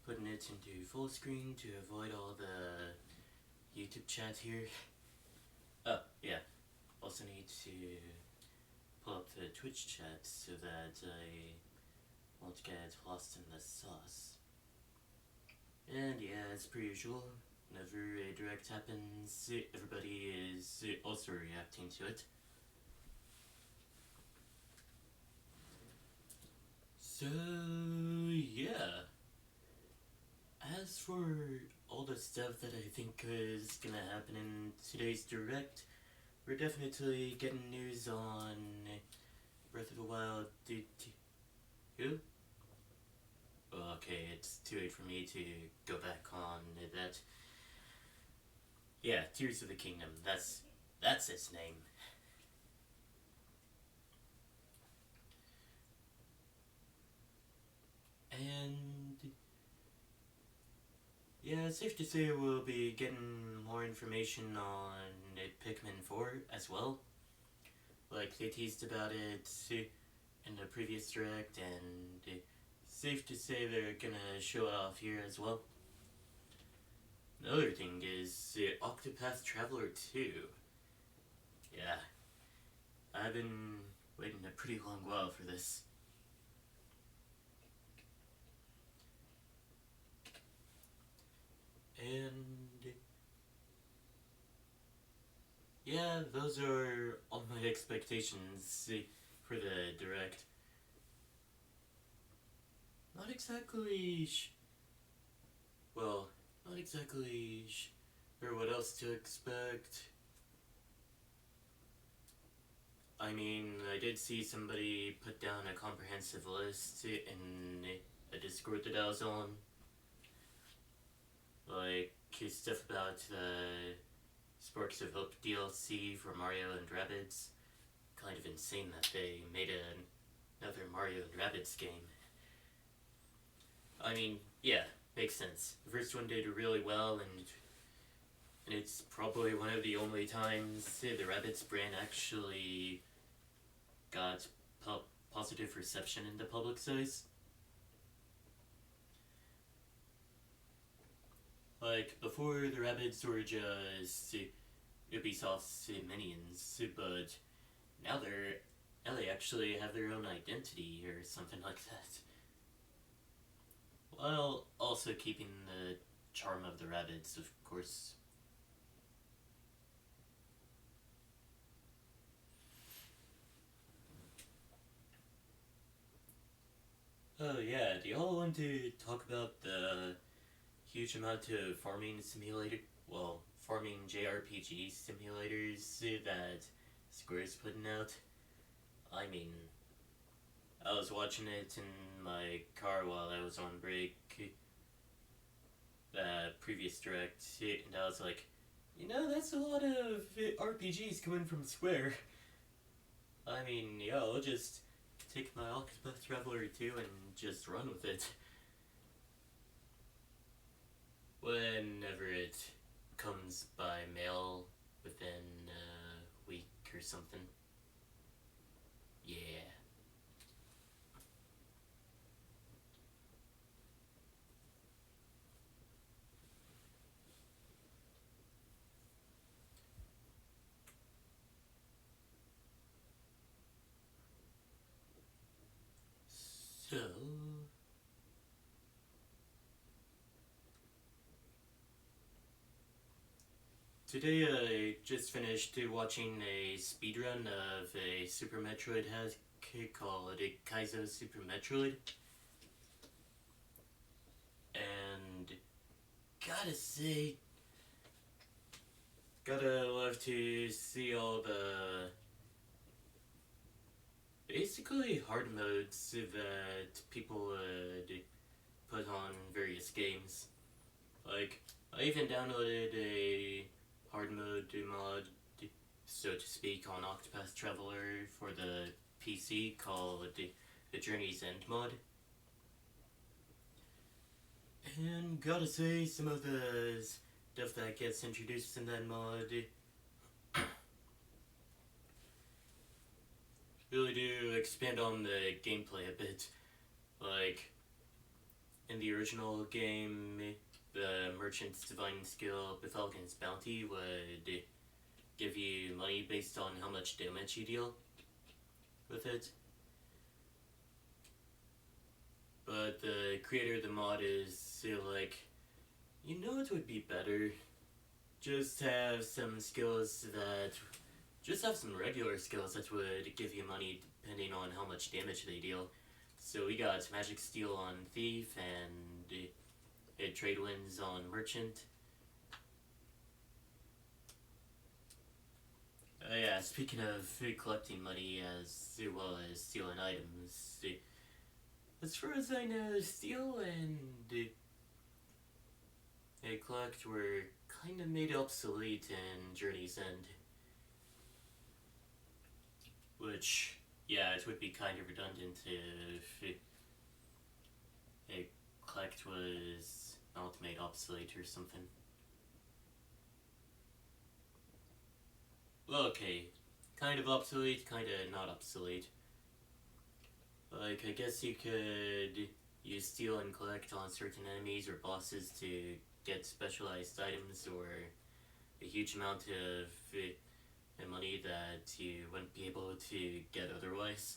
putting it into full screen to avoid all the YouTube chat here. Oh, yeah. Also need to pull up the Twitch chat so that I won't get lost in the sauce. And yeah, as per usual, whenever a direct happens, everybody is also reacting to it. So, yeah. As for all the stuff that I think is gonna happen in today's direct, we're definitely getting news on Breath of the Wild. Who? Well, okay, it's too late for me to go back on that. Yeah, Tears of the Kingdom. That's its name. And yeah, it's safe to say we'll be getting more information on Pikmin 4 as well. Like they teased about it in the previous direct, and safe to say they're gonna show it off here as well. Another thing is Octopath Traveler 2. Yeah, I've been waiting a pretty long while for this. And yeah, those are all my expectations for the direct. Not exactly well, not exactly sure what else to expect. I mean, I did see somebody put down a comprehensive list in a Discord that I was on. Like, stuff about the Sparks of Hope DLC for Mario and Rabbids. Kind of insane that they made another Mario and Rabbids game. I mean, yeah, makes sense. The first one did really well, and it's probably one of the only times the Rabbids brand actually got positive reception in the public's eyes. Like, before the Rabbids were just Ubisoft's minions, but now they actually have their own identity or something like that. While also keeping the charm of the Rabbids, of course. Oh yeah, do y'all want to talk about the huge amount of farming JRPG simulators that Square's putting out? I mean, I was watching it in my car while I was on break, the previous direct, and I was like, that's a lot of RPGs coming from Square. I mean, I'll just take my Octopath Traveler 2 and just run with it. Whenever it comes by mail within a week or something. Yeah. So, today I just finished watching a speedrun of a Super Metroid called Kaizo Super Metroid. And gotta love to see all the basically hard modes that people would put on various games. Like, I even downloaded a hard mode mod, so to speak, on Octopath Traveler for the PC called the Journey's End mod. And gotta say, some of the stuff that gets introduced in that mod really do expand on the gameplay a bit. Like, in the original game, the merchant's divine skill, Bethalkin's Bounty, would give you money based on how much damage you deal with it. But the creator of the mod is like, you know it would be better? Just have some skills that. Just have some regular skills that would give you money depending on how much damage they deal. So we got Magic Steal on Thief and Trade Winds on Merchant. Yeah, speaking of collecting money as well as stealing items, as far as I know, steal and collect were kind of made obsolete in Journey's End. Which, yeah, it would be kind of redundant if collect was not made obsolete or something. Well, okay, kind of obsolete, kind of not obsolete. Like, I guess you could use steal and collect on certain enemies or bosses to get specialized items or a huge amount of money that you wouldn't be able to get otherwise.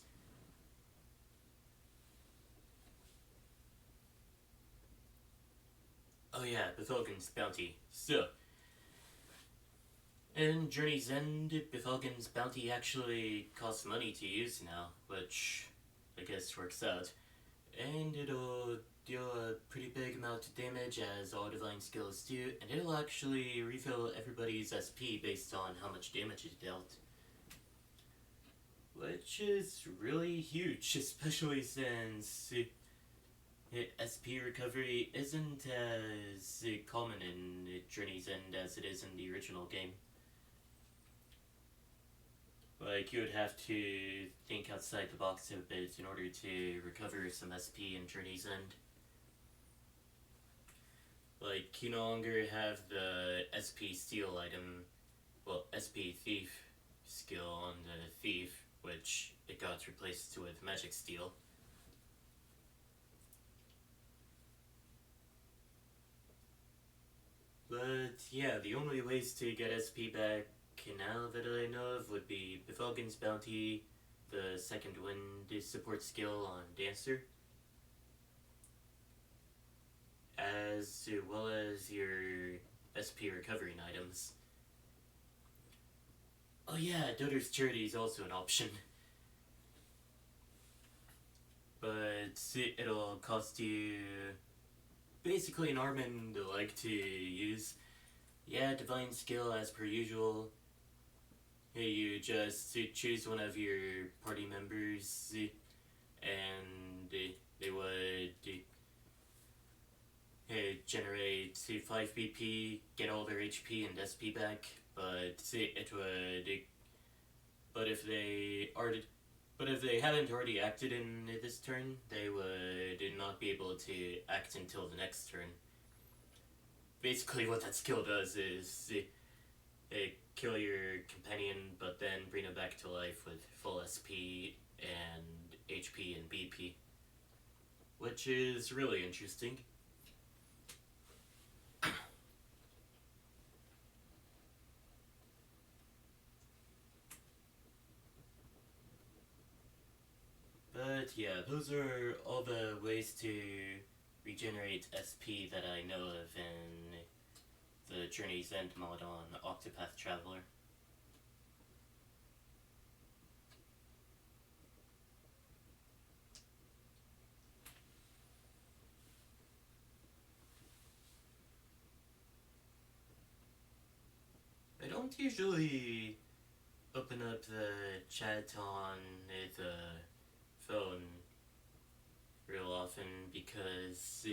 Oh yeah, Bethalkin's Bounty. So, in Journey's End, Bethalkin's Bounty actually costs money to use now, which I guess works out. And it'll deal a pretty big amount of damage as all divine skills do, and it'll actually refill everybody's SP based on how much damage is dealt. Which is really huge, especially since SP recovery isn't as common in Journey's End as it is in the original game. Like, you would have to think outside the box a bit in order to recover some SP in Journey's End. Like, you no longer have the SP Steal item, well, SP Thief skill on the Thief, which it got replaced with Magic Steal. But yeah, the only ways to get SP back now that I know of would be Bethalkin's Bounty, the second wind support skill on Dancer, as well as your SP recovering items. Oh yeah, Dotar's Charity is also an option. But it'll cost you basically an arm and a leg to use. Yeah, divine skill as per usual. You just choose one of your party members and they would generate 5 BP, get all their HP and SP back, but it would. But if they haven't already acted in this turn, they would not be able to act until the next turn. Basically, what that skill does is kill your companion, but then bring it back to life with full SP and HP and BP, which is really interesting. But yeah, those are all the ways to regenerate SP that I know of in the Journey's End mod on Octopath Traveler. I don't usually open up the chat on the phone real often because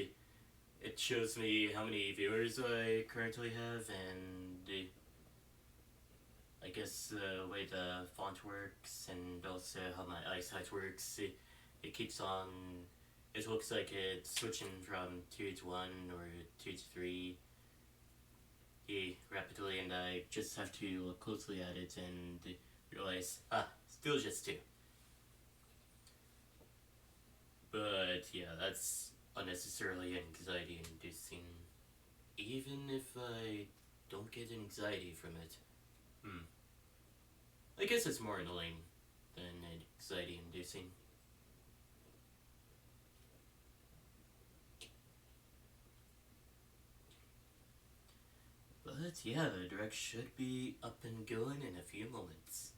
it shows me how many viewers I currently have, and I guess the way the font works and also how my eyesight works, it keeps on. It looks like it's switching from 2 to 1 or 2 to 3 rapidly, and I just have to look closely at it and realize, still just 2. But yeah, that's unnecessarily anxiety inducing, even if I don't get anxiety from it. I guess it's more annoying than anxiety inducing. But yeah, the direct should be up and going in a few moments.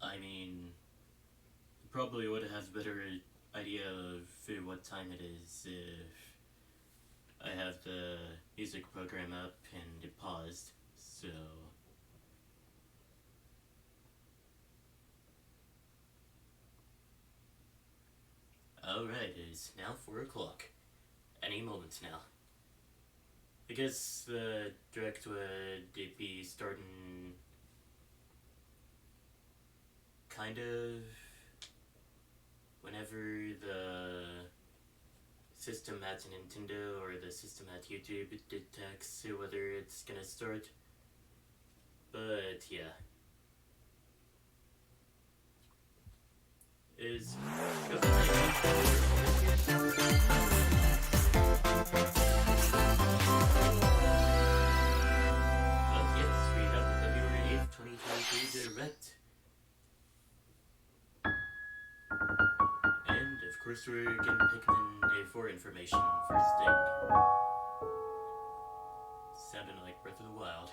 I mean, probably would have a better idea of what time it is if I have the music program up and it paused, so... Alright, it is now 4 o'clock. Any moment now. I guess the direct would be starting kind of whenever the system at Nintendo or the system at YouTube detects whether it's gonna start. But yeah. Is yes, we have the February 8th, 2023 Direct. And of course we're getting Pikmin 4 information first thing. Sounding like Breath of the Wild.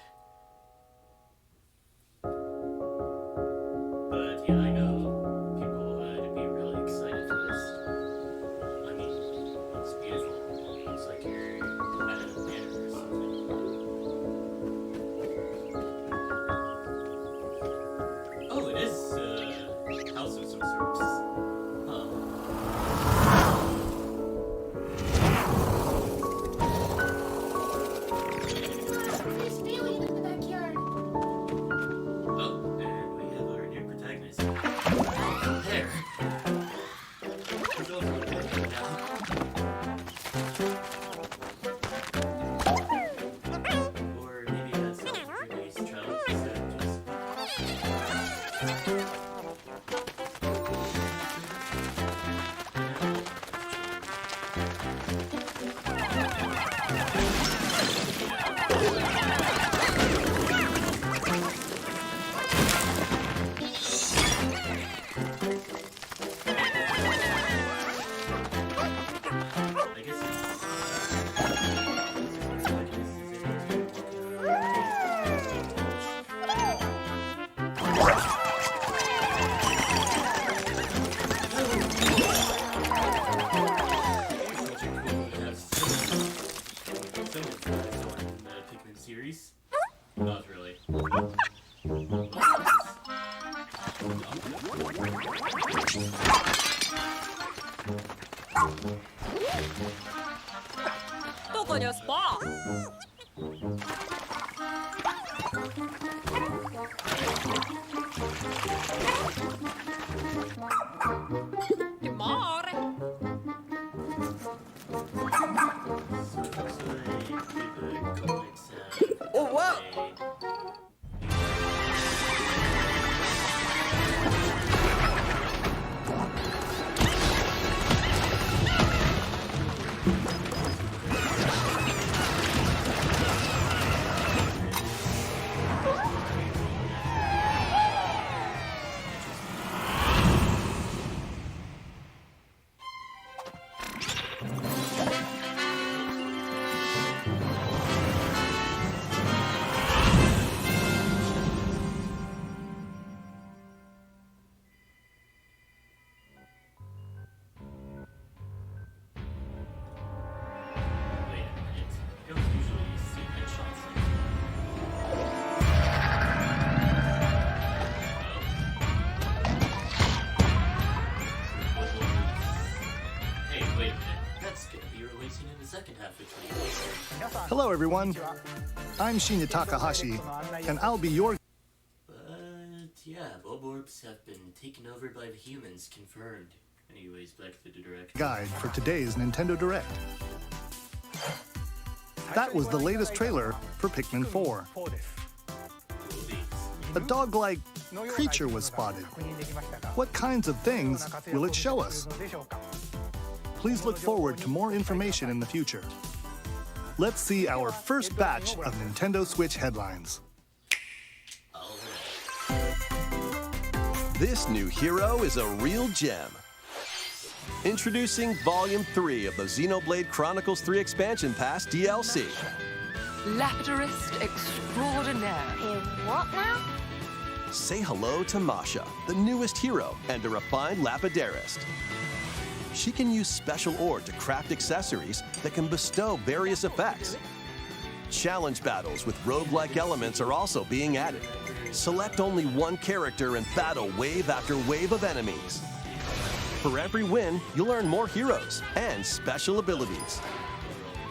But yeah, I know people would be really excited for this. I mean, it's beautiful. It's like you're at a banner or something. Oh, it is house of some sorts. Series? Not really. Tokonya spa. Che mare. Oh wow! Hello everyone, I'm Shinya Takahashi, and I'll be your But yeah, Bulborbs have been taken over by the humans, confirmed. Anyways, back to the Direct. guide for today's Nintendo Direct. That was the latest trailer for Pikmin 4. A dog-like creature was spotted. What kinds of things will it show us? Please look forward to more information in the future. Let's see our first batch of Nintendo Switch headlines. This new hero is a real gem. Introducing Volume 3 of the Xenoblade Chronicles 3 Expansion Pass DLC. Lapidarist extraordinaire. What now? Say hello to Masha, the newest hero and a refined Lapidarist. She can use special ore to craft accessories that can bestow various effects. Challenge battles with roguelike elements are also being added. Select only one character and battle wave after wave of enemies. For every win, you'll earn more heroes and special abilities.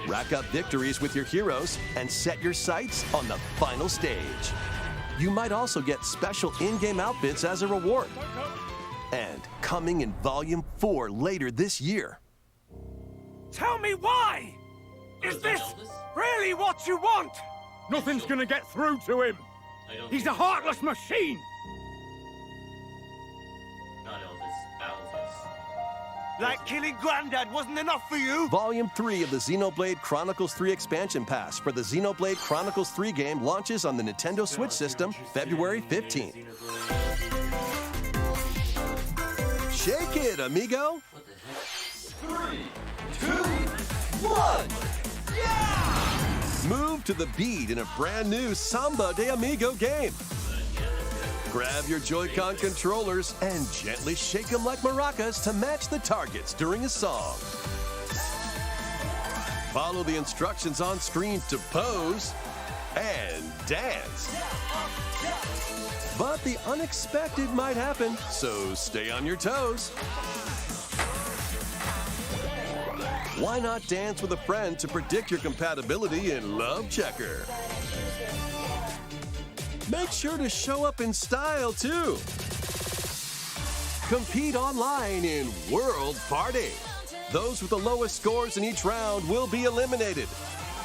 Rack up victories with your heroes and set your sights on the final stage. You might also get special in-game outfits as a reward. And coming in Volume 4 later this year. Tell me why! Is this really what you want? Nothing's gonna get through to him. He's a heartless machine. Not Elvis, Alvis. Like killing Granddad wasn't enough for you? Volume 3 of the Xenoblade Chronicles 3 Expansion Pass for the Xenoblade Chronicles 3 game launches on the Nintendo Switch system February 15th. Shake it, amigo! What the heck? 3, 2, 1! Yeah! Move to the beat in a brand new Samba de Amigo game. Grab your Joy-Con controllers and gently shake them like maracas to match the targets during a song. Follow the instructions on screen to pose and dance. But the unexpected might happen, so stay on your toes. Why not dance with a friend to predict your compatibility in Love Checker? Make sure to show up in style, too. Compete online in World Party. Those with the lowest scores in each round will be eliminated.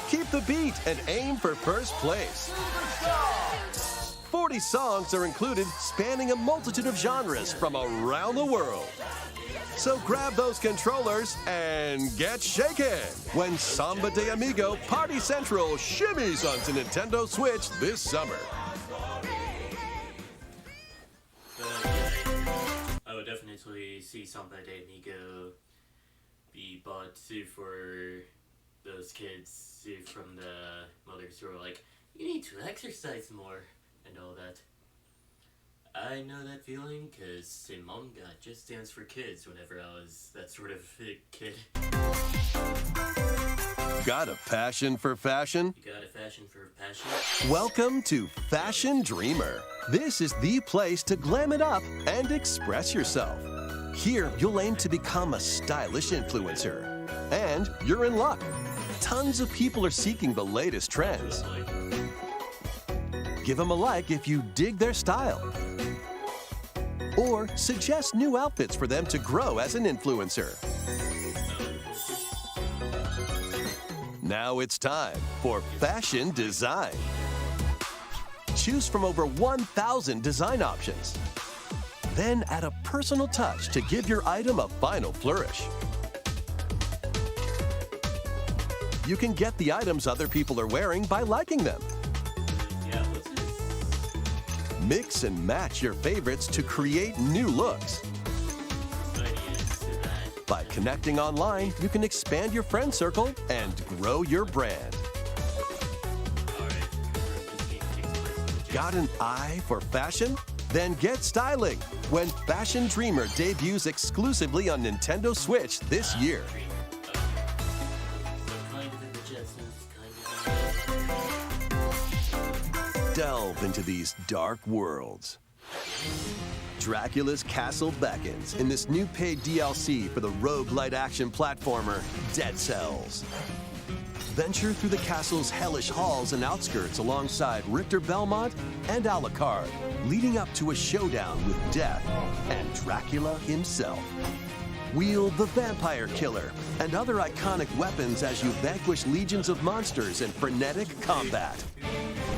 Keep the beat and aim for first place. 40 songs are included, spanning a multitude of genres from around the world. So grab those controllers and get shaken when Samba de Amigo Party Central shimmies onto Nintendo Switch this summer. I would definitely see Samba de Amigo be bought too for those kids too from the mothers who are like, you need to exercise more and all that. I know that feeling because in Mom got Just Dance for Kids whenever I was that sort of kid. Got a passion for fashion? You got a fashion for passion? Welcome to Fashion Dreamer. This is the place to glam it up and express yourself. Here, you'll aim to become a stylish influencer. And you're in luck. Tons of people are seeking the latest trends. Give them a like if you dig their style. Or suggest new outfits for them to grow as an influencer. Now it's time for fashion design. Choose from over 1,000 design options. Then add a personal touch to give your item a final flourish. You can get the items other people are wearing by liking them. Yeah, what's this? Mix and match your favorites to create new looks. By connecting online, you can expand your friend circle and grow your brand. Got an eye for fashion? Then get styling when Fashion Dreamer debuts exclusively on Nintendo Switch this year. Delve into these dark worlds. Dracula's Castle beckons in this new paid DLC for the roguelite action platformer Dead Cells. Venture through the castle's hellish halls and outskirts alongside Richter Belmont and Alucard, leading up to a showdown with Death and Dracula himself. Wield the Vampire Killer and other iconic weapons as you vanquish legions of monsters in frenetic combat.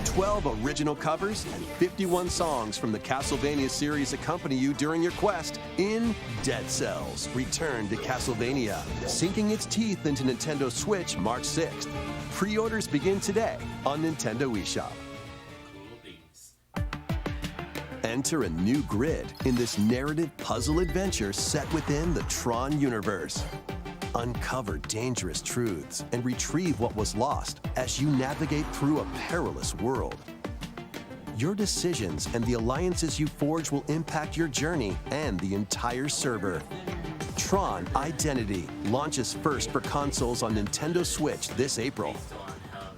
12 original covers and 51 songs from the Castlevania series accompany you during your quest in Dead Cells: Return to Castlevania, sinking its teeth into Nintendo Switch March 6th. Pre-orders begin today on Nintendo eShop. Cool beans. Enter a new grid in this narrative puzzle adventure set within the Tron universe. Uncover dangerous truths and retrieve what was lost as you navigate through a perilous world. Your decisions and the alliances you forge will impact your journey and the entire server. Tron Identity launches first for consoles on Nintendo Switch this April. Based on how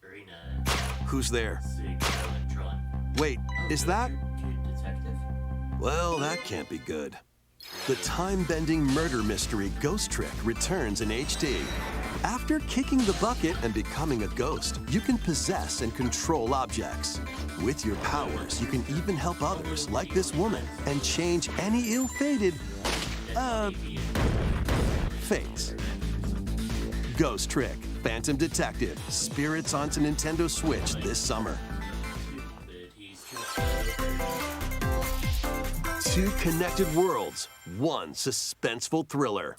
the arena Who's there? Tron. Wait, is that? Cute detective? Well, that can't be good. The time-bending murder mystery Ghost Trick returns in HD. After kicking the bucket and becoming a ghost, you can possess and control objects. With your powers, you can even help others, like this woman, and change any ill-fated, fates. Ghost Trick, Phantom Detective, Spirits onto Nintendo Switch this summer. But he's just 2 connected worlds, 1 suspenseful thriller.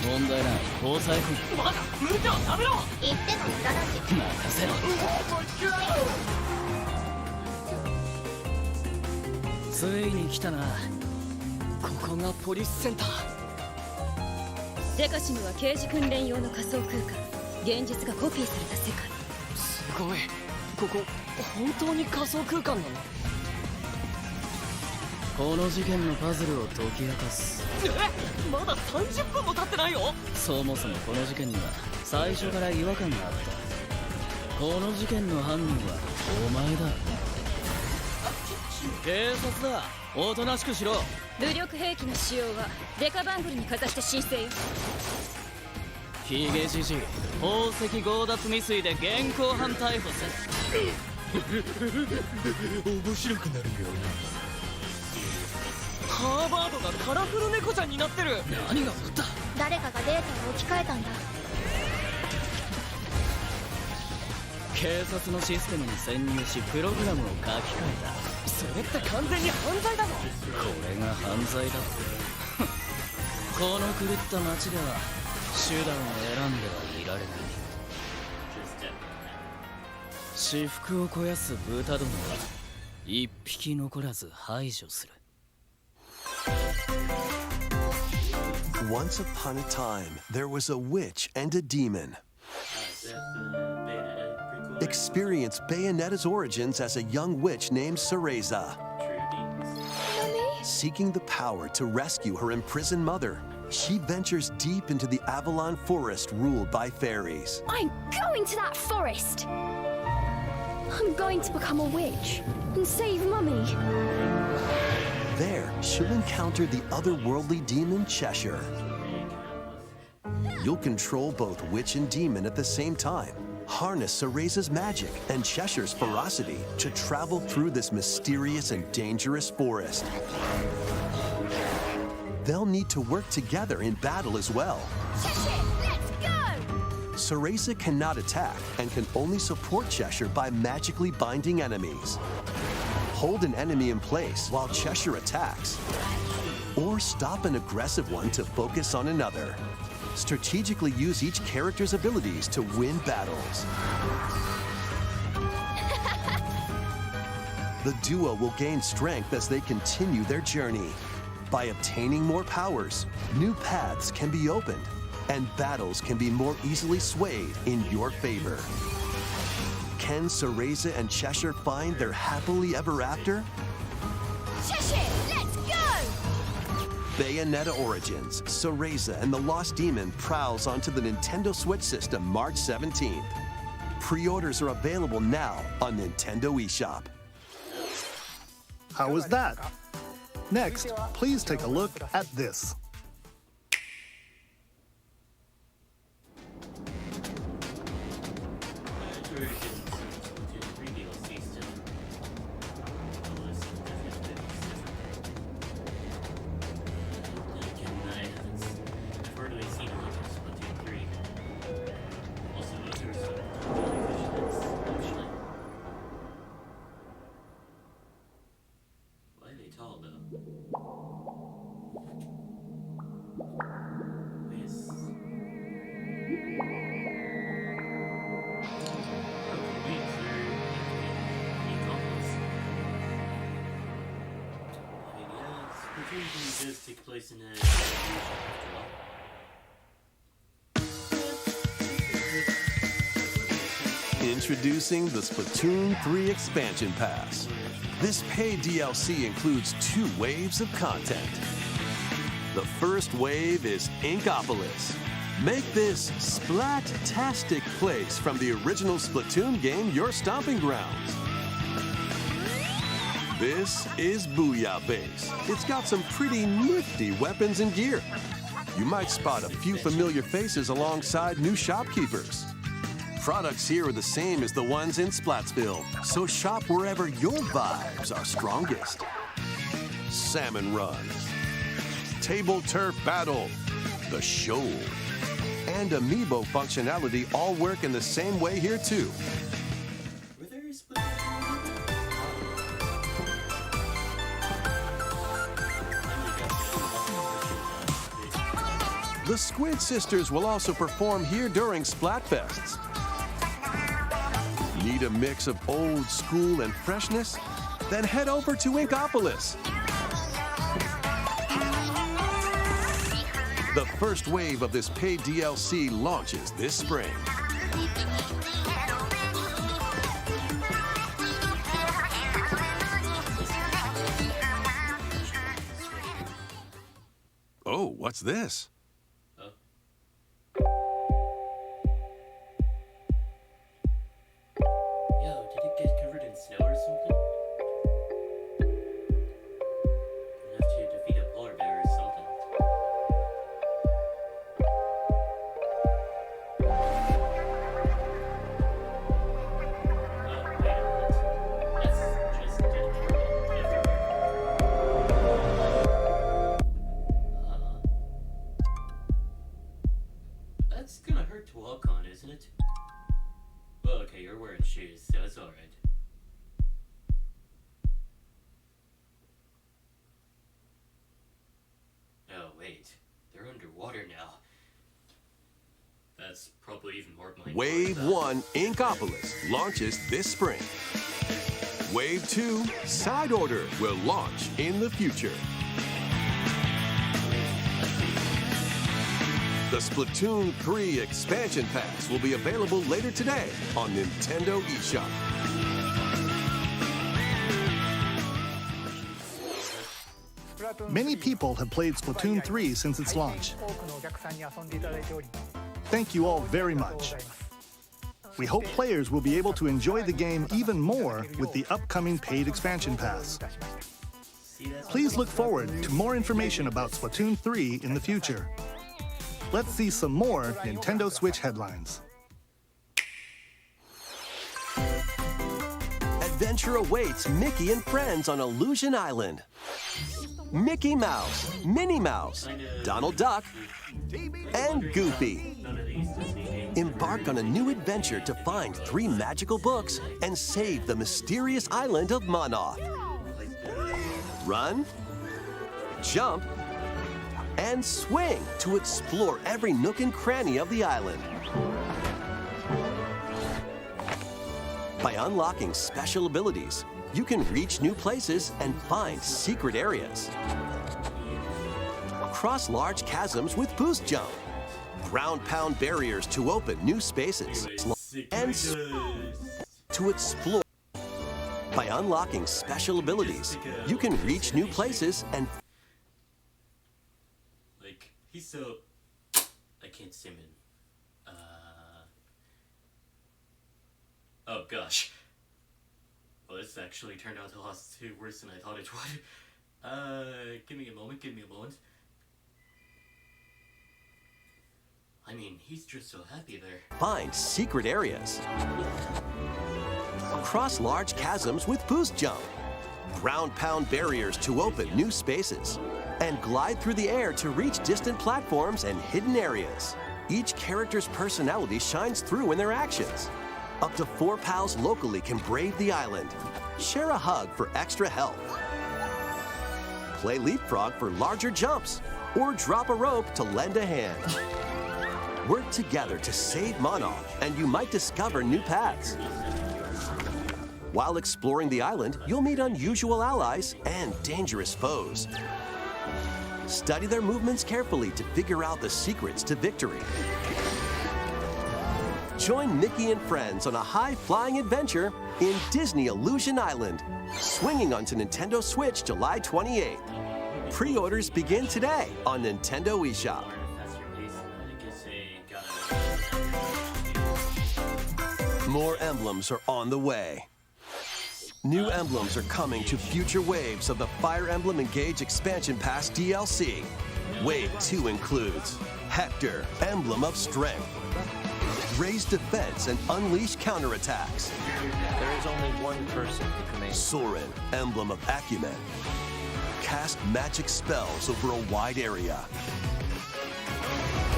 問題ない交際費まだ無茶は食べろ言っても無駄だし任せろついに来たなここがポリスセンターデカシムは刑事訓練用の仮想空間現実がコピーされた世界すごいここ本当に仮想空間なのこの事件のパズルを解き明かすまだ30分も経ってないよそもそもこの事件には最初から違和感があったこの事件の犯人はお前だ警察だおとなしくしろ武力兵器の使用はデカバングルにかざして申請よヒゲじじい宝石強奪未遂で現行犯逮捕せ面白くなるよハーバードがカラフル猫ちゃんになってる何が起った誰かがデータを置き換えたんだ警察のシステムに潜入しプログラムを書き換えたそれって完全に犯罪だぞこれが犯罪だってこの狂った街では手段を選んではいられない just dead. 私腹を肥やす豚どもは一匹残らず排除する Once upon a time, there was a witch and a demon. That's Bayonetta. Pretty cool. Experience Bayonetta's origins as a young witch named Cereza. True beans. Seeking the power to rescue her imprisoned mother, she ventures deep into the Avalon Forest ruled by fairies. I'm going to that forest I'm going to become a witch and save Mummy There, she'll encounter the otherworldly demon Cheshire. You'll control both witch and demon at the same time. Harness Cereza's magic and Cheshire's ferocity to travel through this mysterious and dangerous forest. They'll need to work together in battle as well. Cheshire, let's go! Cereza cannot attack and can only support Cheshire by magically binding enemies. Hold an enemy in place while Cheshire attacks. Or stop an aggressive one to focus on another. Strategically use each character's abilities to win battles. The duo will gain strength as they continue their journey. By obtaining more powers, new paths can be opened, and battles can be more easily swayed in your favor. Can Cereza and Cheshire find their happily ever after? Cheshire, let's go! Bayonetta Origins, Cereza and the Lost Demon prowls onto the Nintendo Switch system March 17th. Pre-orders are available now on Nintendo eShop. How was that? Next, please take a look at this. does take place in a Introducing the Splatoon 3 Expansion Pass. This paid DLC includes 2 waves of content. The first wave is Inkopolis. Make this splat-tastic place from the original Splatoon game your stomping grounds. This is Booyah Base. It's got some pretty nifty weapons and gear. You might spot a few familiar faces alongside new shopkeepers. Products here are the same as the ones in Splatsville, so shop wherever your vibes are strongest. Salmon Run, Table Turf Battle, The Shoal, and Amiibo functionality all work in the same way here too. The Squid Sisters will also perform here during Splatfests. Need a mix of old school and freshness? Then head over to Inkopolis. The first wave of this paid DLC launches this spring. Oh, what's this? Yo, did it get covered in snow or something? You have to defeat a polar bear or something. Oh, wait a minute. That's just dead everywhere. That's gonna hurt to walk on, isn't it? Well, okay, you're wearing shoes, so it's alright. Oh, wait. They're underwater now. That's probably even more mind-blowing. Wave 1 Inkopolis launches this spring. Wave 2 Side Order will launch in the future. The Splatoon 3 Expansion Pass will be available later today on Nintendo eShop. Many people have played Splatoon 3 since its launch. Thank you all very much. We hope players will be able to enjoy the game even more with the upcoming paid expansion pass. Please look forward to more information about Splatoon 3 in the future. Let's see some more Nintendo Switch headlines. Adventure awaits Mickey and friends on Illusion Island. Mickey Mouse, Minnie Mouse, Donald Duck, and Goofy embark on a new adventure to find 3 magical books and save the mysterious island of Monoth. Run, jump, and swing to explore every nook and cranny of the island. By unlocking special abilities, you can reach new places and find secret areas. Cross large chasms with boost jump. Ground pound barriers to open new spaces. And to explore. By unlocking special abilities, you can reach new places and he's so... I can't sim in. Oh gosh. Well, this actually turned out a lot worse than I thought it would. Give me a moment. I mean, he's just so happy there. Find secret areas. Cross large chasms with boost jump. Ground pound barriers to open new spaces. And glide through the air to reach distant platforms and hidden areas. Each character's personality shines through in their actions. Up to 4 pals locally can brave the island. Share a hug for extra health. Play leapfrog for larger jumps. Or drop a rope to lend a hand. Work together to save Monoth, and you might discover new paths. While exploring the island, you'll meet unusual allies and dangerous foes. Study their movements carefully to figure out the secrets to victory. Join Mickey and friends on a high-flying adventure in Disney Illusion Island, swinging onto Nintendo Switch July 28th. Pre-orders begin today on Nintendo eShop. More emblems are on the way. New emblems are coming to future waves of the Fire Emblem Engage Expansion Pass DLC. Wave 2 includes Hector, Emblem of Strength, Raise Defense and Unleash Counterattacks. There is only one person who can make Soren, Emblem of Acumen, cast magic spells over a wide area.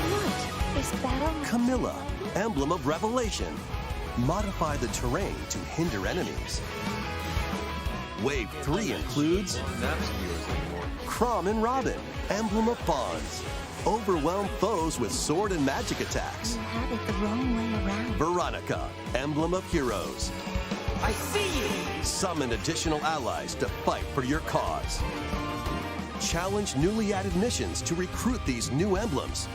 What? Is that Camilla, Emblem of Revelation, modify the terrain to hinder enemies. Wave 3 includes Chrom and Robin, Emblem of Bonds, overwhelm foes with sword and magic attacks. You had it the wrong way around. Veronica, Emblem of Heroes. I see you! Summon additional allies to fight for your cause. Challenge newly added missions to recruit these new emblems.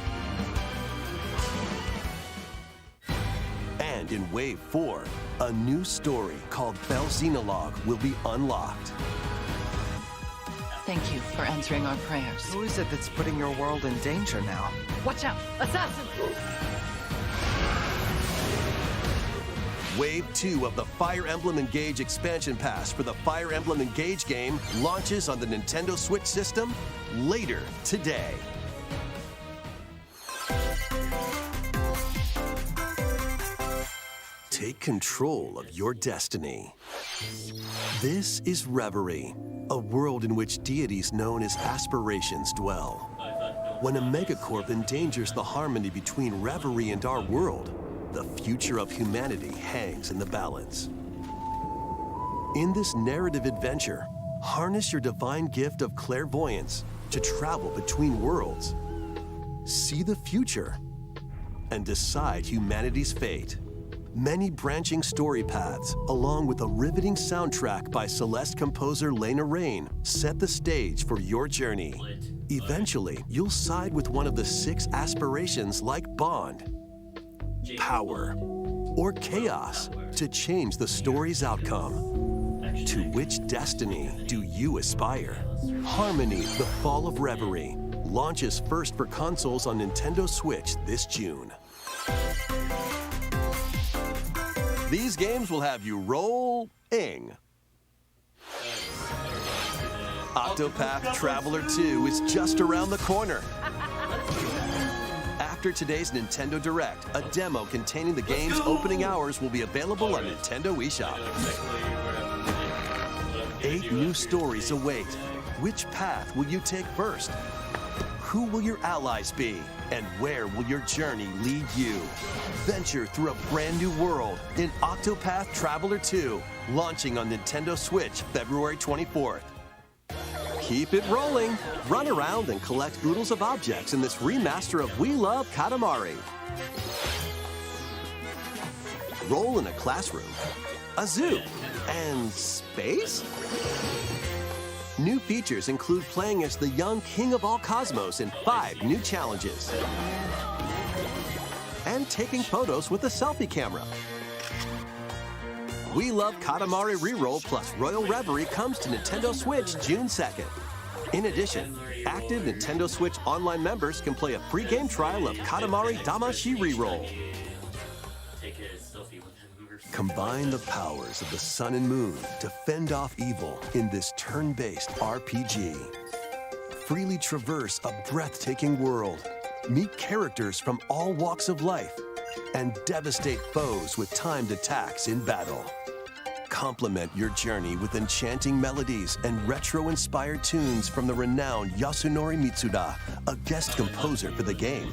And in Wave 4, a new story called Belxenologue will be unlocked. Thank you for answering our prayers. Who is it that's putting your world in danger now? Watch out! Assassin! Wave 2 of the Fire Emblem Engage Expansion Pass for the Fire Emblem Engage game launches on the Nintendo Switch system later today. Take control of your destiny. This is Reverie, a world in which deities known as aspirations dwell. When a megacorp endangers the harmony between Reverie and our world, the future of humanity hangs in the balance. In this narrative adventure, harness your divine gift of clairvoyance to travel between worlds, see the future, and decide humanity's fate. Many branching story paths, along with a riveting soundtrack by Celeste composer Lena Raine, set the stage for your journey. Eventually, you'll side with one of the 6 aspirations like Bond, Power, or Chaos to change the story's outcome. To which destiny do you aspire? Harmony: The Fall of Reverie launches first for consoles on Nintendo Switch this June. These games will have you roll-ing. Octopath Traveler 2 is just around the corner. After today's Nintendo Direct, a demo containing the game's opening hours will be available on Nintendo eShop. 8 new stories await. Which path will you take first? Who will your allies be? And where will your journey lead you? Venture through a brand new world in Octopath Traveler 2, launching on Nintendo Switch February 24th. Keep it rolling. Run around and collect oodles of objects in this remaster of We Love Katamari. Roll in a classroom, a zoo, and space? New features include playing as the young king of all cosmos in 5 new challenges. And taking photos with a selfie camera. We Love Katamari Reroll plus Royal Reverie comes to Nintendo Switch June 2nd. In addition, active Nintendo Switch Online members can play a free game trial of Katamari Damacy Reroll. Combine the powers of the sun and moon to fend off evil in this turn-based RPG. Freely traverse a breathtaking world, meet characters from all walks of life, and devastate foes with timed attacks in battle. Complement your journey with enchanting melodies and retro-inspired tunes from the renowned Yasunori Mitsuda, a guest composer for the game.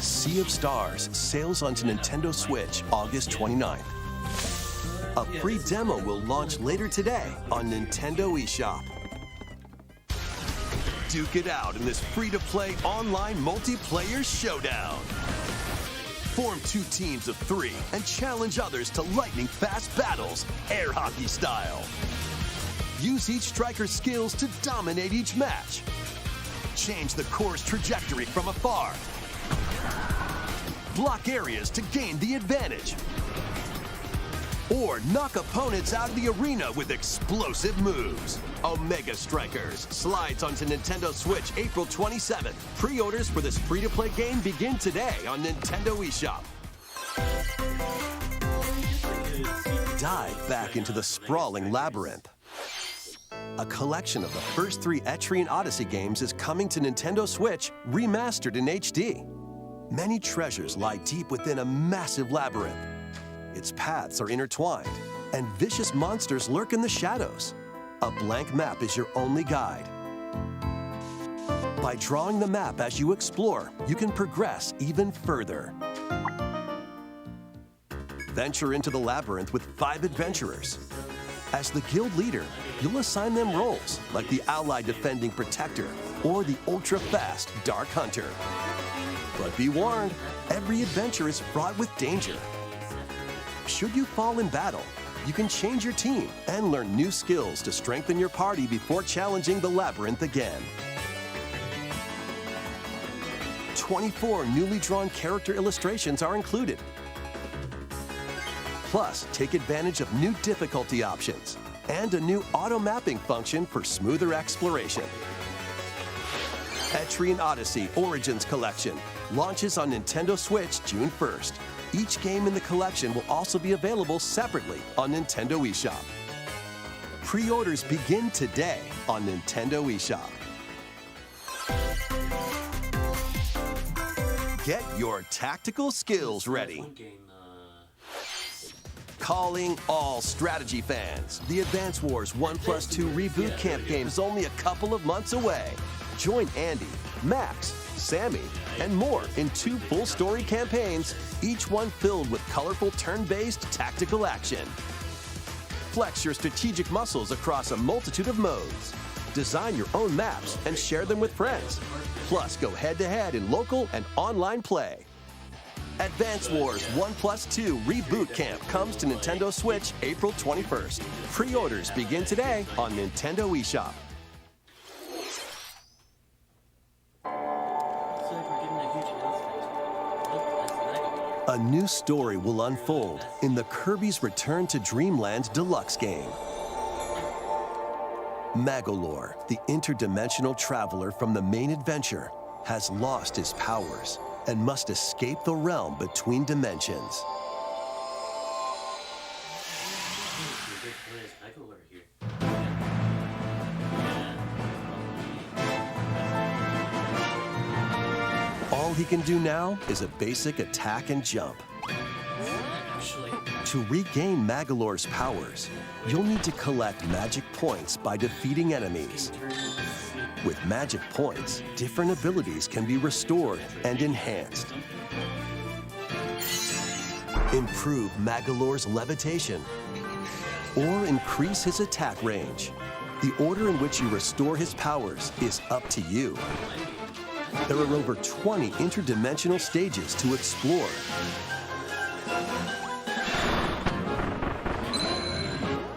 Sea of Stars sails onto Nintendo Switch August 29th. A free demo will launch later today on Nintendo eShop. Duke it out in this free-to-play online multiplayer showdown. Form 2 teams of 3 and challenge others to lightning-fast battles, air hockey style. Use each striker's skills to dominate each match. change the course trajectory from afar. Block areas to gain the advantage. Or knock opponents out of the arena with explosive moves. Omega Strikers slides onto Nintendo Switch April 27th. Pre-orders for this free-to-play game begin today on Nintendo eShop. Dive back into the sprawling labyrinth. A collection of the first 3 Etrian Odyssey games is coming to Nintendo Switch, remastered in HD. Many treasures lie deep within a massive labyrinth. Its paths are intertwined, and vicious monsters lurk in the shadows. A blank map is your only guide. By drawing the map as you explore, you can progress even further. Venture into the labyrinth with 5 adventurers. As the guild leader, you'll assign them roles like the ally defending protector or the ultra-fast dark hunter. But be warned, every adventure is fraught with danger. Should you fall in battle, you can change your team and learn new skills to strengthen your party before challenging the labyrinth again. 24 newly drawn character illustrations are included. Plus, take advantage of new difficulty options and a new auto-mapping function for smoother exploration. Etrian Odyssey Origins Collection launches on Nintendo Switch June 1st. Each game in the collection will also be available separately on Nintendo eShop. Pre-orders begin today on Nintendo eShop. Get your tactical skills ready. Calling all strategy fans. The Advance Wars 1+2 Reboot Camp game is only a couple of months away. Join Andy, Max, Sammy, and more in 2 full story campaigns, each one filled with colorful turn-based tactical action. Flex your strategic muscles across a multitude of modes. Design your own maps and share them with friends. Plus, go head-to-head in local and online play. Advance Wars 1+2 Reboot Camp comes to Nintendo Switch April 21st. Pre-orders begin today on Nintendo eShop. A new story will unfold in the Kirby's Return to Dreamland Deluxe game. Magolor, the interdimensional traveler from the main adventure, has lost his powers and must escape the realm between dimensions. All he can do now is a basic attack and jump. To regain Magolor's powers, you'll need to collect magic points by defeating enemies. With magic points, different abilities can be restored and enhanced. Improve Magolor's levitation or increase his attack range. The order in which you restore his powers is up to you. There are over 20 interdimensional stages to explore.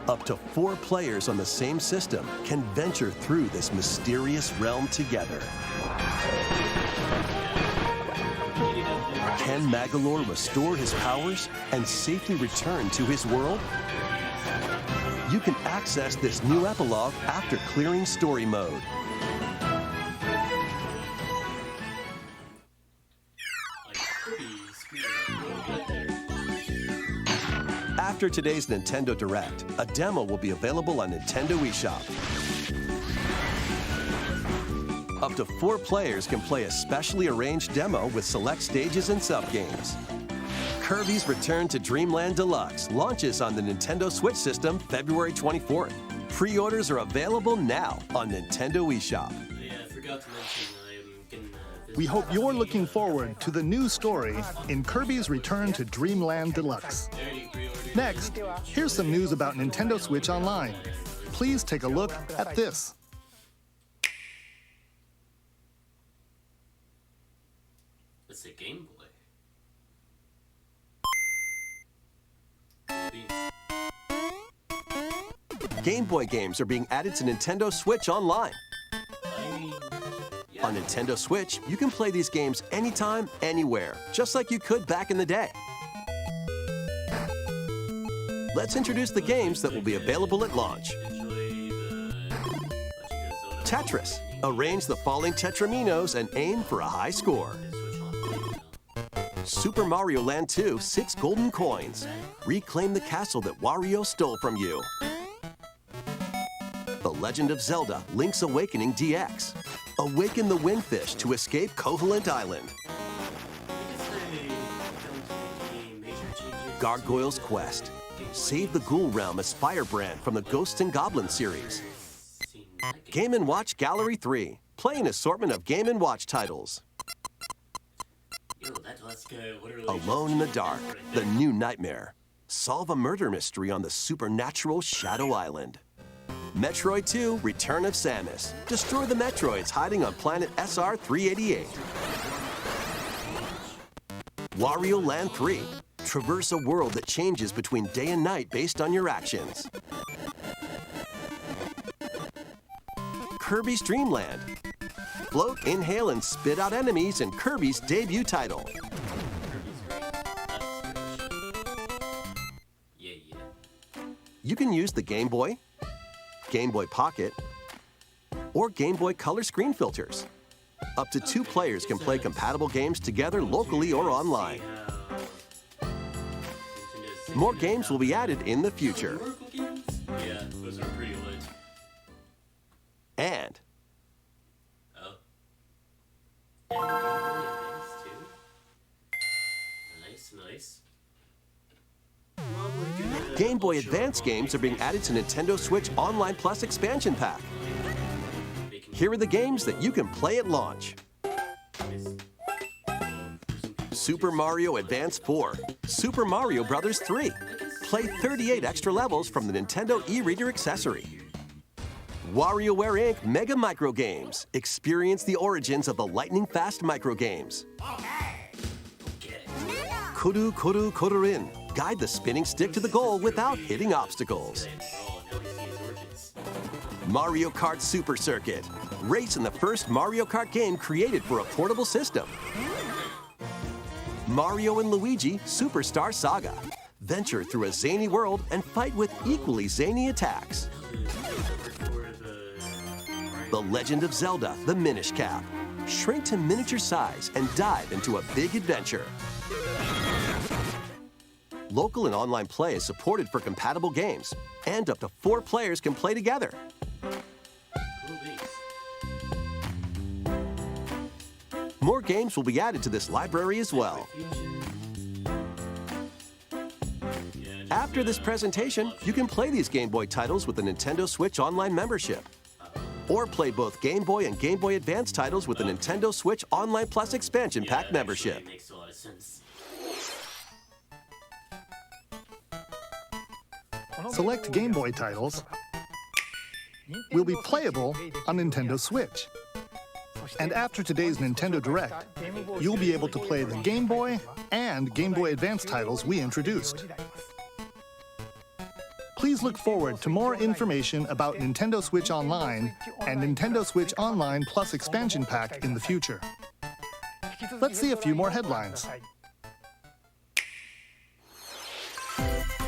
Up to 4 players on the same system can venture through this mysterious realm together. Can Magolor restore his powers and safely return to his world? You can access this new epilogue after clearing story mode. After today's Nintendo Direct, a demo will be available on Nintendo eShop. Up to 4 players can play a specially arranged demo with select stages and subgames. Kirby's Return to Dreamland Deluxe launches on the Nintendo Switch system February 24th. Pre-orders are available now on Nintendo eShop. Yeah, I forgot to mention I'm getting We hope you're looking forward to the new story in Kirby's Return to Dreamland Deluxe. Next, here's some news about Nintendo Switch Online. Please take a look at this. It's a Game Boy. Game Boy games are being added to Nintendo Switch Online. I mean, yeah, On Nintendo Switch, you can play these games anytime, anywhere, just like you could back in the day. Let's introduce the games that will be available at launch. Tetris. Arrange the falling tetraminos and aim for a high score. Super Mario Land 2, 6 golden coins. Reclaim the castle that Wario stole from you. The Legend of Zelda, Link's Awakening DX. Awaken the Windfish to escape Koholint Island. Gargoyle's Quest. Save the Ghoul Realm as Firebrand from the Ghosts and Goblins series. Game & Watch Gallery 3. Play an assortment of Game & Watch titles. Alone in the Dark, the new nightmare. Solve a murder mystery on the supernatural Shadow Island. Metroid 2, Return of Samus. Destroy the Metroids hiding on planet SR-388. Wario Land 3. Traverse a world that changes between day and night based on your actions. Kirby's Dream Land. Float, inhale, and spit out enemies in Kirby's debut title. You can use the Game Boy, Game Boy Pocket, or Game Boy Color screen filters. Up to 2 players can play compatible games together locally or online. More games will be added in the future. Yeah, those are pretty lit. And Nice. Game Boy Advance games are being added to Nintendo Switch Online Plus expansion pack. Here are the games that you can play at launch. Super Mario Advance 4, Super Mario Bros. 3. Play 38 extra levels from the Nintendo e-reader accessory. WarioWare Inc. Mega Micro Games. Experience the origins of the lightning-fast micro games. Kuru Kuru Kururin. Guide the spinning stick to the goal without hitting obstacles. Mario Kart Super Circuit. Race in the first Mario Kart game created for a portable system. Mario and Luigi Superstar Saga. Venture through a zany world and fight with equally zany attacks. The Legend of Zelda, the Minish Cap. Shrink to miniature size and dive into a big adventure. Local and online play is supported for compatible games, and up to 4 players can play together. More games will be added to this library as well. After this presentation, you can play these Game Boy titles with the Nintendo Switch Online membership. Or play both Game Boy and Game Boy Advance titles with the Nintendo Switch Online Plus expansion pack membership. Makes a lot of sense. Select Game Boy titles will be playable on Nintendo Switch. And after today's Nintendo Direct, you'll be able to play the Game Boy and Game Boy Advance titles we introduced. Please look forward to more information about Nintendo Switch Online and Nintendo Switch Online Plus expansion pack in the future. Let's see a few more headlines.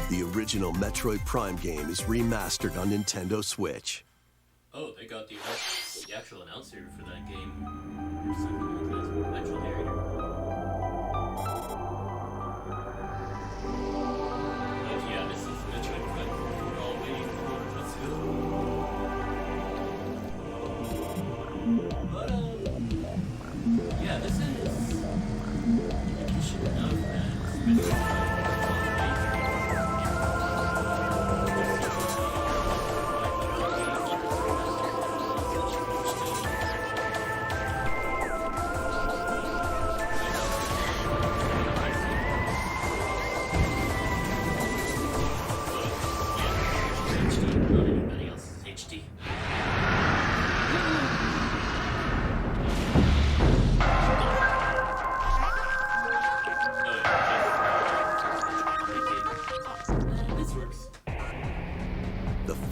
The original Metroid Prime game is remastered on Nintendo Switch. Oh, they got the actual announcer for that game. Or something like that. Actual narrator. Oh yeah, this is Metroid Prime. We're all waiting for it. Let's go. But, yeah, this is indication of that Metroid.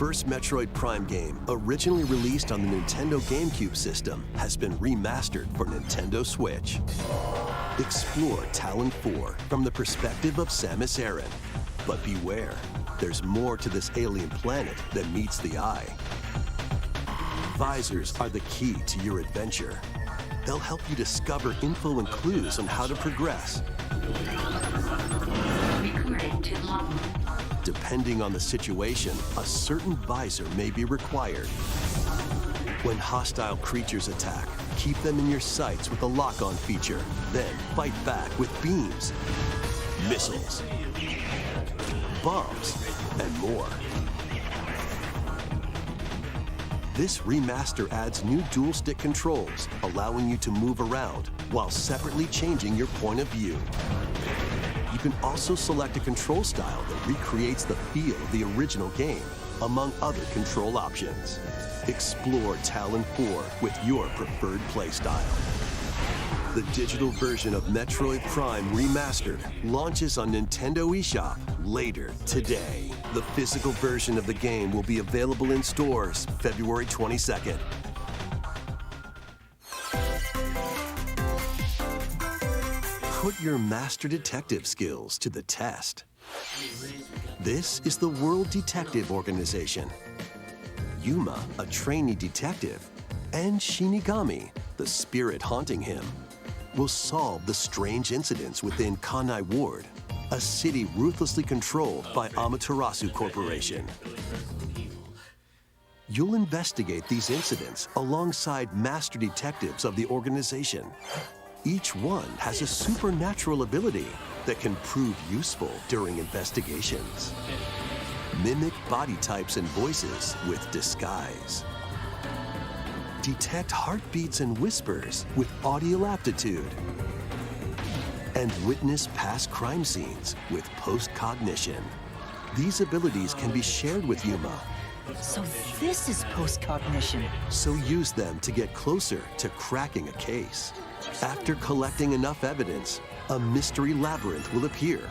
first Metroid Prime game, originally released on the Nintendo GameCube system, has been remastered for Nintendo Switch. Explore Talon 4 from the perspective of Samus Aran. But beware, there's more to this alien planet than meets the eye. Visors are the key to your adventure. They'll help you discover info and clues on how to progress. Depending on the situation, a certain visor may be required. When hostile creatures attack, keep them in your sights with the lock-on feature. Then fight back with beams, missiles, bombs, and more. This remaster adds new dual-stick controls, allowing you to move around while separately changing your point of view. You can also select a control style that recreates the feel of the original game, among other control options. Explore Talon 4 with your preferred playstyle. The digital version of Metroid Prime Remastered launches on Nintendo eShop later today. The physical version of the game will be available in stores February 22nd. Put your master detective skills to the test. This is the World Detective Organization. Yuma, a trainee detective, and Shinigami, the spirit haunting him, will solve the strange incidents within Kanai Ward, a city ruthlessly controlled by Amaterasu Corporation. You'll investigate these incidents alongside master detectives of the organization. Each one has a supernatural ability that can prove useful during investigations. Mimic body types and voices with disguise. Detect heartbeats and whispers with audio aptitude. And witness past crime scenes with post-cognition. These abilities can be shared with Yuma. So this is post-cognition. So use them to get closer to cracking a case. After collecting enough evidence, a mystery labyrinth will appear.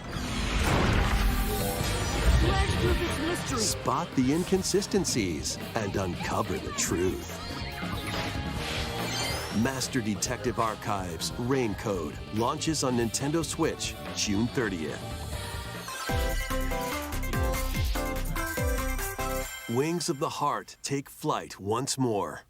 Spot the inconsistencies and uncover the truth. Master Detective Archives Rain Code launches on Nintendo Switch June 30th. Wings of the Heart take flight once more.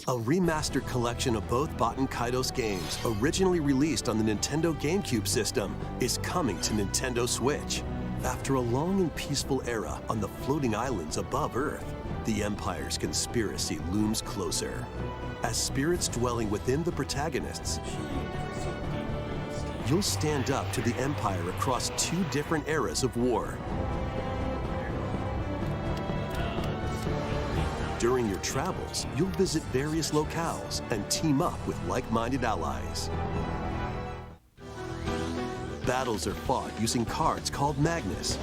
A remastered collection of both Baten Kaitos games, originally released on the Nintendo GameCube system, is coming to Nintendo Switch. After a long and peaceful era on the floating islands above Earth, the Empire's conspiracy looms closer. As spirits dwelling within the protagonists, you'll stand up to the Empire across two different eras of war. During your travels, you'll visit various locales and team up with like-minded allies. Battles are fought using cards called Magnus.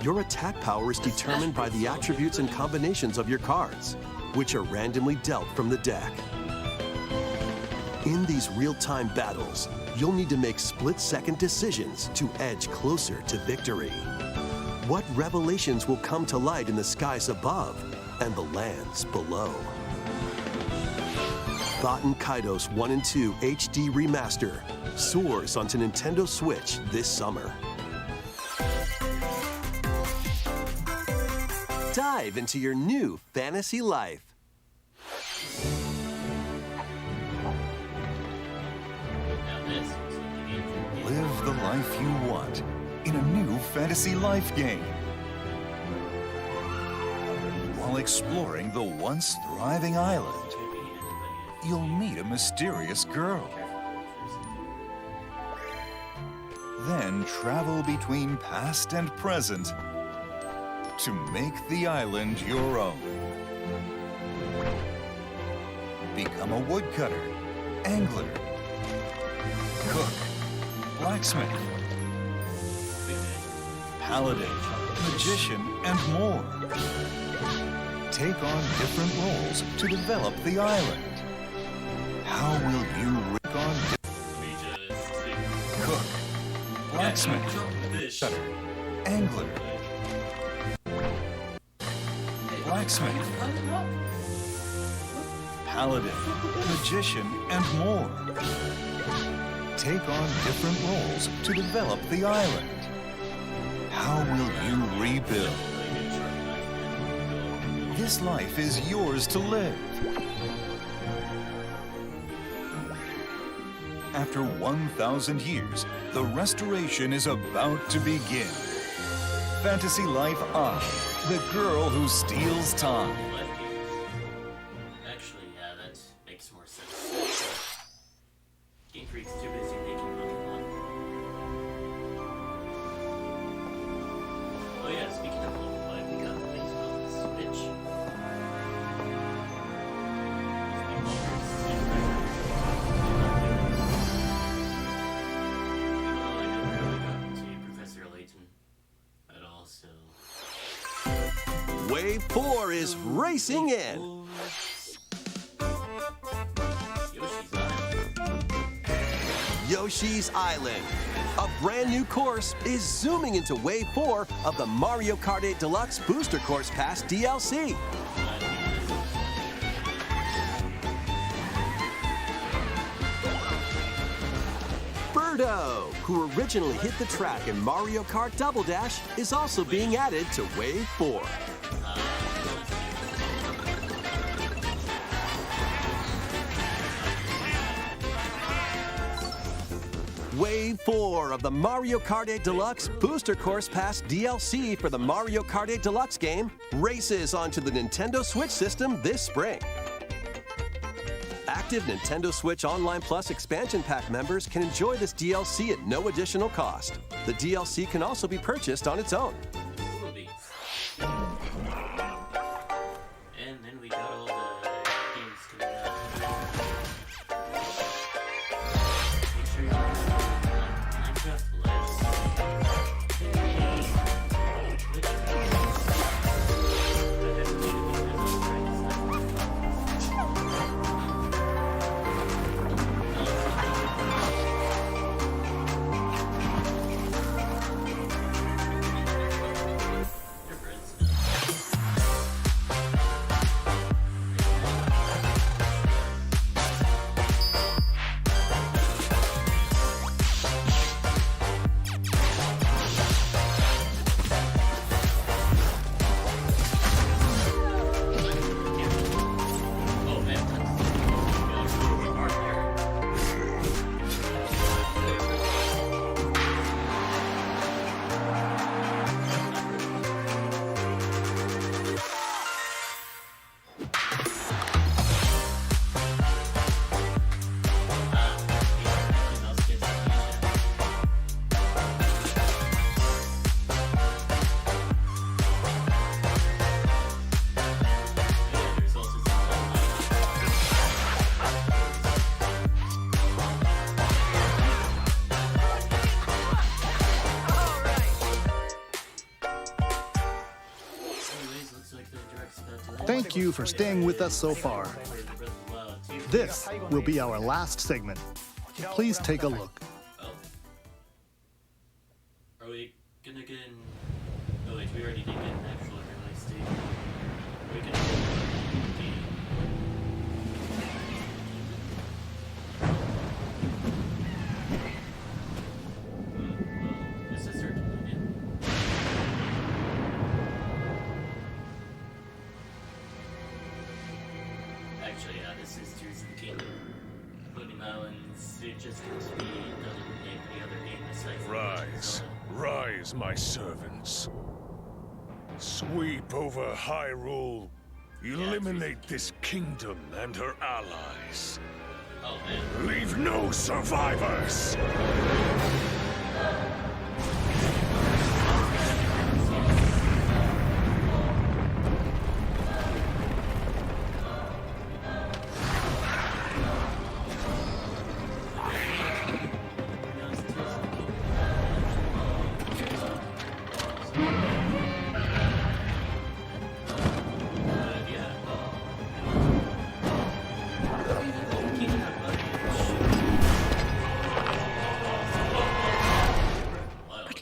Your attack power is determined by the attributes and combinations of your cards, which are randomly dealt from the deck. In these real-time battles, you'll need to make split-second decisions to edge closer to victory. What revelations will come to light in the skies above and the lands below? Baten Kaitos 1 and 2 HD Remaster soars onto Nintendo Switch this summer. Dive into your new fantasy life. Live the life you want in a new fantasy life game. While exploring the once thriving island, you'll meet a mysterious girl. Then travel between past and present to make the island your own. Become a woodcutter, angler, cook, blacksmith, paladin, magician, and more. Take on different roles to develop the island. How will you take on cook, blacksmith, cutter, angler, blacksmith, paladin, magician, and more. Take on different roles to develop the island. How will you rebuild? This life is yours to live. After 1,000 years, the restoration is about to begin. Fantasy Life On, the girl who steals time. Actually, yeah, that makes more sense. Game Freak's too busy making Pokemon. Oh yeah, speaking of Pokemon, we got things on the Switch. Wave 4 is racing in. Yoshi's Island. A brand new course is zooming into Wave 4 of the Mario Kart 8 Deluxe Booster Course Pass DLC. Birdo, who originally hit the track in Mario Kart Double Dash, is also being added to Wave 4. Wave 4 of the Mario Kart 8 Deluxe Booster Course Pass DLC for the Mario Kart 8 Deluxe game races onto the Nintendo Switch system this spring. Active Nintendo Switch Online Plus expansion pack members can enjoy this DLC at no additional cost. The DLC can also be purchased on its own. And then we got all the games coming out. Make sure you Minecraft Lives. Thank you for staying with us so far. This will be our last segment. Please take a look. Are we gonna get in... Oh wait, we already did get an actual release date. Are we gonna get this is certainly Actually, yeah, this is Tears of the Kingdom. Floating Islands, it just continue doesn't make any other game besides Rise, rise, my servants. Sweep over Hyrule. Eliminate this kingdom and her allies. Oh, man. Leave no survivors!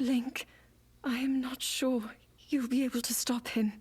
Link, I am not sure you'll be able to stop him.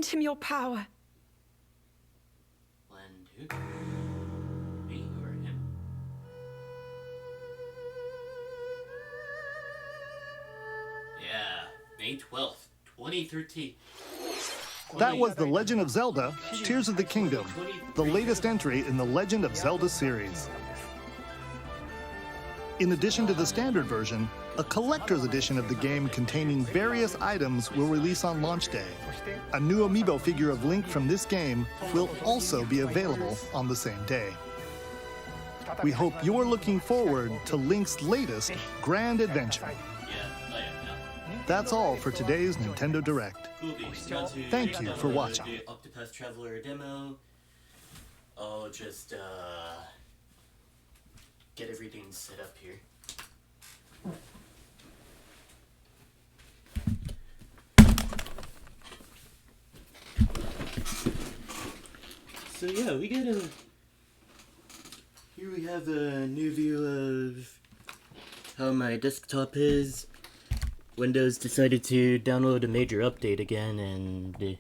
lend him your power. Lend who? Me or him? Yeah, May 12th, 2013. That was The Legend of Zelda: Tears of the Kingdom, the latest entry in the Legend of Zelda series. In addition to the standard version, a collector's edition of the game containing various items will release on launch day. A new amiibo figure of Link from this game will also be available on the same day. We hope you're looking forward to Link's latest grand adventure. That's all for today's Nintendo Direct. Thank you for watching. The Octopath Traveler demo. I'll just get everything set up here. So yeah, here we have a new view of how my desktop is. Windows decided to download a major update again, and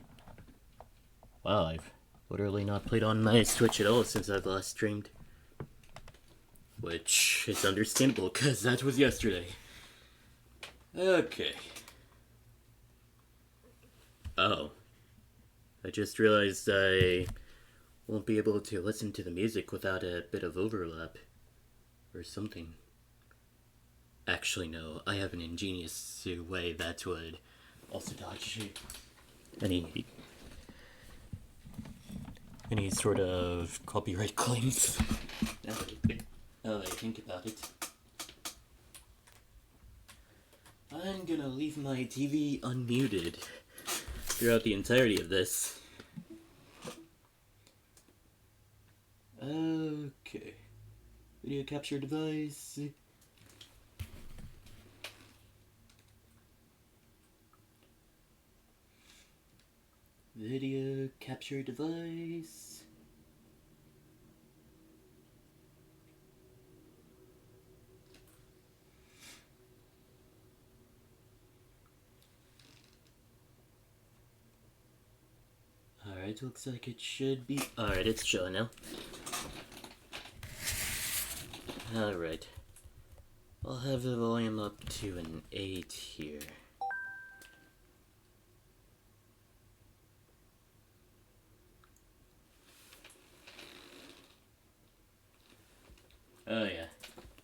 wow, I've literally not played on my Switch at all since I've last streamed. Which is understandable, because that was yesterday. Okay. Oh. I just realized I won't be able to listen to the music without a bit of overlap. Or something. Actually, no. I have an ingenious way that would also dodge any sort of copyright claims. Now that I think about it. I'm gonna leave my TV unmuted throughout the entirety of this. Okay. Video capture device. Video capture device. Alright, looks like it should be. Alright, it's showing now. Alright. I'll have the volume up to an 8 here. Oh yeah,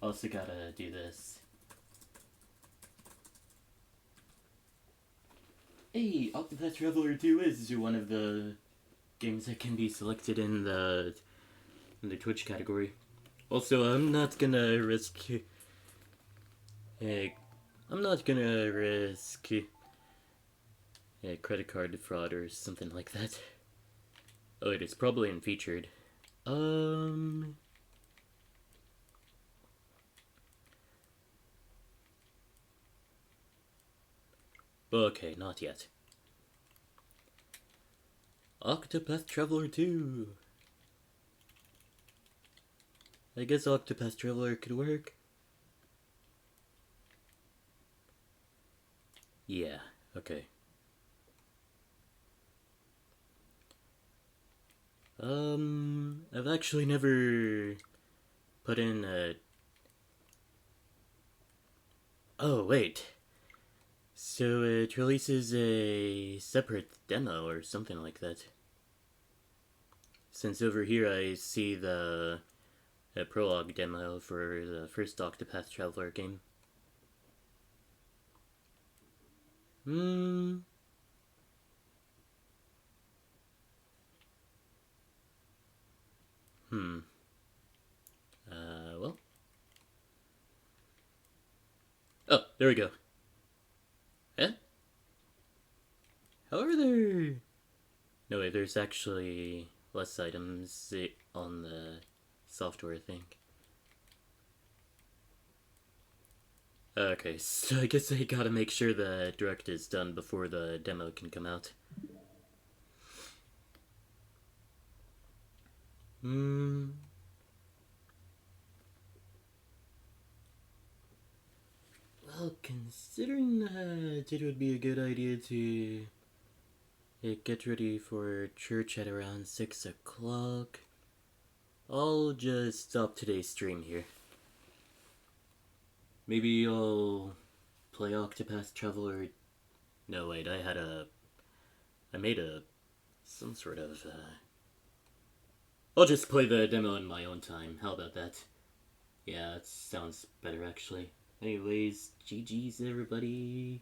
also gotta do this. Hey, Octopath Traveler 2 is one of the games that can be selected in the Twitch category. Also, I'm not gonna risk credit card fraud or something like that. Oh, it is probably in featured. Okay, not yet. Octopath Traveler 2. I guess Octopath Traveler could work. Yeah, okay. I've actually never put in a... Oh, wait. So it releases a separate demo or something like that. Since over here I see the prologue demo for the first Octopath Traveler game. Well. Oh, there we go. Eh? However, no, wait, there's actually less items on the software thing. Okay, so I guess I gotta make sure the direct is done before the demo can come out. Well, considering that it would be a good idea to get ready for church at around 6 o'clock. I'll just stop today's stream here. Maybe I'll play Octopath Traveler. No, wait, I made some sort of, I'll just play the demo in my own time. How about that? Yeah, that sounds better, actually. Anyways, GG's, everybody.